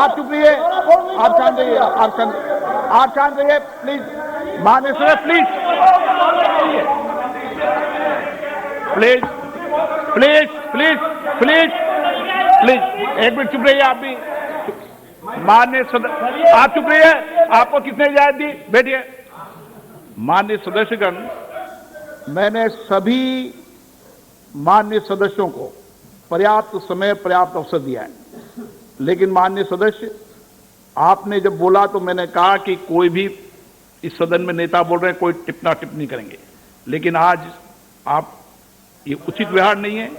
आप चुप रहिए, आप शांत रहिए, आप शांत रहिए प्लीज। माननीय सदस्य please please please please please please, एक मिनट चुप रहिए आप भी। माननीय सदस्य आप चुप रहिए, आपको किसने इजाजत दी? बैठिए। माननीय सदस्यगण, मैंने सभी माननीय सदस्यों को पर्याप्त समय पर्याप्त अवसर दिया है, लेकिन माननीय सदस्य आपने जब बोला तो मैंने कहा कि कोई भी इस सदन में नेता बोल रहे हैं, कोई टिप्पणी टिप्पणी करेंगे, लेकिन आज आप ये उचित व्यवहार नहीं है।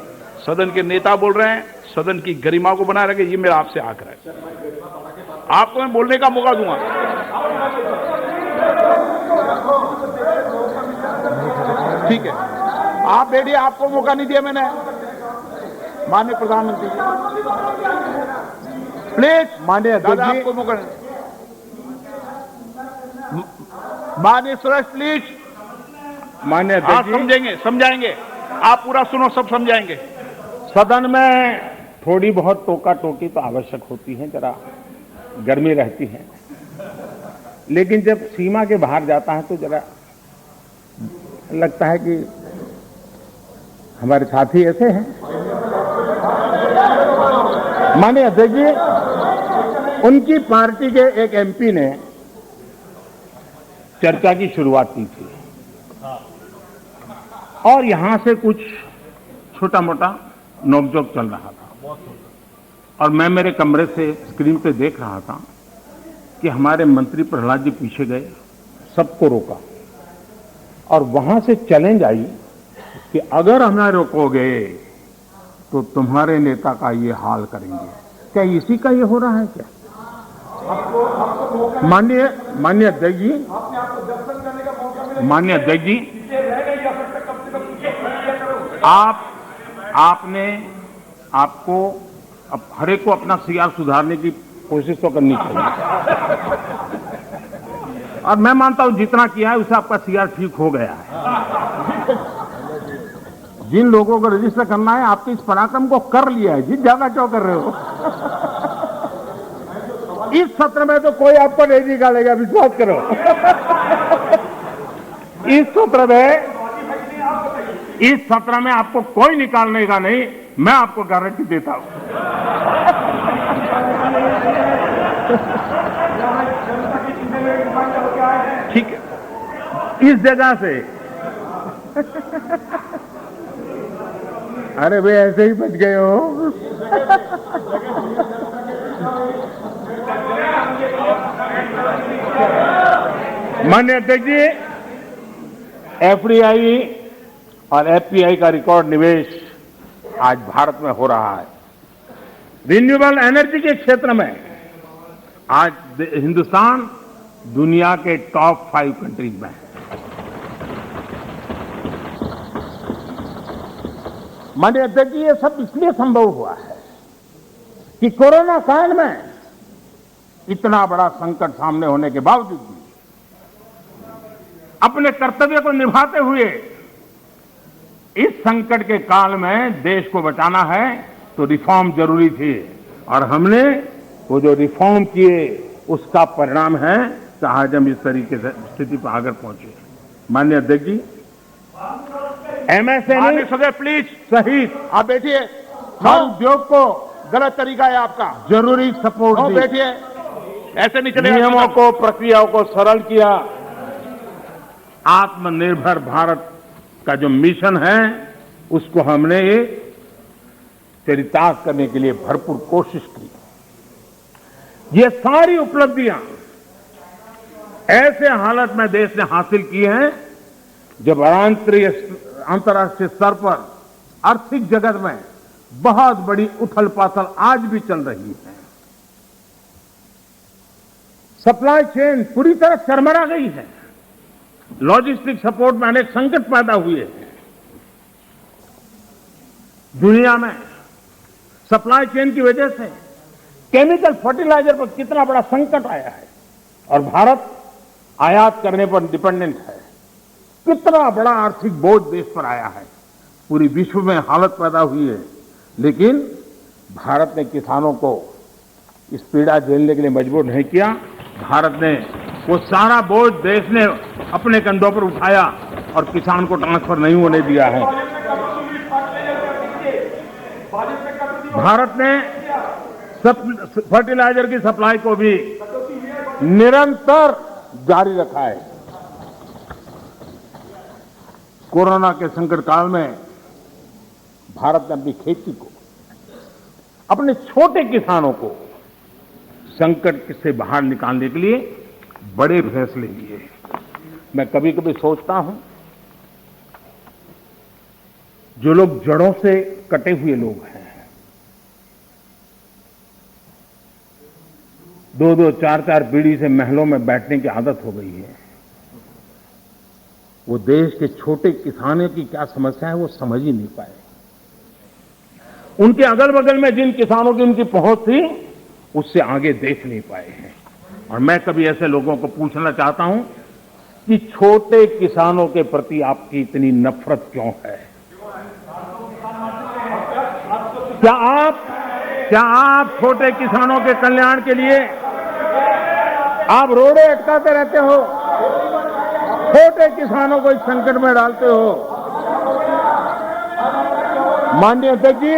सदन के नेता बोल रहे हैं, सदन की गरिमा को बनाए रखें, ये मेरा आपसे आग्रह है। आपको मैं बोलने का मौका दूंगा। ठीक है, आप बैठिए, आपको मौका नहीं दिया मैंने। माननीय प्रधानमंत्री जी प्लीज, माननीय अध्यक्ष जी आपको मौका नहीं। माननीय सदस्य प्लीज। माननीय अध्यक्ष जी समझेंगे, समझाएंगे, आप पूरा सुनो, सब समझाएंगे। सदन में थोड़ी बहुत टोका टोकी तो आवश्यक होती है, जरा गर्मी रहती है, लेकिन जब सीमा के बाहर जाता है तो जरा लगता है कि हमारे साथी ऐसे हैं। माननीय अध्यक्ष जी, उनकी पार्टी के एक एमपी ने चर्चा की शुरुआत की थी और यहां से कुछ छोटा मोटा नोकझोंक चल रहा था और मैं मेरे कमरे से स्क्रीन पे देख रहा था कि हमारे मंत्री प्रहलाद जी पीछे गए, सबको रोका और वहां से चैलेंज आई कि अगर हमें रोकोगे तो तुम्हारे नेता का ये हाल करेंगे। क्या इसी का ये हो रहा है क्या? माननीय अध्यक्ष जी, माननीय अध्यक्ष जी, आपको अब हर एक को अपना सीआर सुधारने की कोशिश तो करनी चाहिए और मैं मानता हूं जितना किया है उससे आपका सीआर ठीक हो गया है। जिन लोगों को रजिस्टर करना है आपके इस पराक्रम को कर लिया है जी, ज्यादा क्यों कर रहे हो? इस सत्र में तो कोई आपको नहीं निकालेगा, विश्वास करो। इस सत्र में आपको कोई निकालने का नहीं, मैं आपको गारंटी देता हूं। ठीक है, इस जगह से अरे भाई ऐसे ही बच गए हो। माननीय अध्यक्ष जी, एफडीआई और एफपीआई का रिकॉर्ड निवेश आज भारत में हो रहा है। रिन्यूएबल एनर्जी के क्षेत्र में आज हिंदुस्तान दुनिया के टॉप 5 कंट्रीज में है। माननीय अध्यक्ष जी, ये सब इसलिए संभव हुआ है कि कोरोना काल में इतना बड़ा संकट सामने होने के बावजूद भी अपने कर्तव्य को निभाते हुए इस संकट के काल में देश को बचाना है तो रिफॉर्म जरूरी थी और हमने वो जो रिफॉर्म किए उसका परिणाम है कि आज हम इस तरीके से स्थिति पर आगे पहुंचे। माननीय अध्यक्ष जी, एमएसएमई सदस्य प्लीज सहित आप बैठिए। हर उद्योग को गलत तरीका है आपका, जरूरी सपोर्ट दी, बैठिए, ऐसे नहीं चलेगा। नियमों को, प्रक्रियाओं को सरल किया। आत्मनिर्भर भारत का जो मिशन है उसको हमने चरितार्थ करने के लिए भरपूर कोशिश की। ये सारी उपलब्धियां ऐसे हालत में देश ने हासिल की हैं जब अंतर्राष्ट्रीय स्तर पर आर्थिक जगत में बहुत बड़ी उथल पाथल आज भी चल रही है। सप्लाई चेन पूरी तरह चरमरा गई है। लॉजिस्टिक सपोर्ट में अनेक संकट पैदा हुए हैं। दुनिया में सप्लाई चेन की वजह से केमिकल फर्टिलाइजर पर कितना बड़ा संकट आया है और भारत आयात करने पर डिपेंडेंट है। कितना बड़ा आर्थिक बोझ देश पर आया है। पूरी विश्व में हालत पैदा हुई है, लेकिन भारत ने किसानों को इस पीड़ा झेलने के लिए मजबूर नहीं किया। भारत ने वो सारा बोझ देश ने अपने कंधों पर उठाया और किसान को ट्रांसफर नहीं होने दिया है। भारत ने फर्टिलाइजर की सप्लाई को भी निरंतर जारी रखा है। कोरोना के संकट काल में भारत ने अपनी खेती को, अपने छोटे किसानों को संकट से बाहर निकालने के लिए बड़े फैसले लिए। मैं कभी कभी सोचता हूं, जो लोग जड़ों से कटे हुए लोग हैं, 2-2, 4-4 पीढ़ी से महलों में बैठने की आदत हो गई है, वो देश के छोटे किसानों की क्या समस्या है वो समझ ही नहीं पाए। उनके अगल बगल में जिन किसानों की उनकी पहुंच थी, उससे आगे देख नहीं पाए हैं। और मैं कभी ऐसे लोगों को पूछना चाहता हूं कि छोटे किसानों के प्रति आपकी इतनी नफरत क्यों है? क्या आप छोटे किसानों के कल्याण के लिए आप रोड़े अटकाते रहते हो? छोटे किसानों को इस संकट में डालते हो? माननीय अध्यक्ष जी,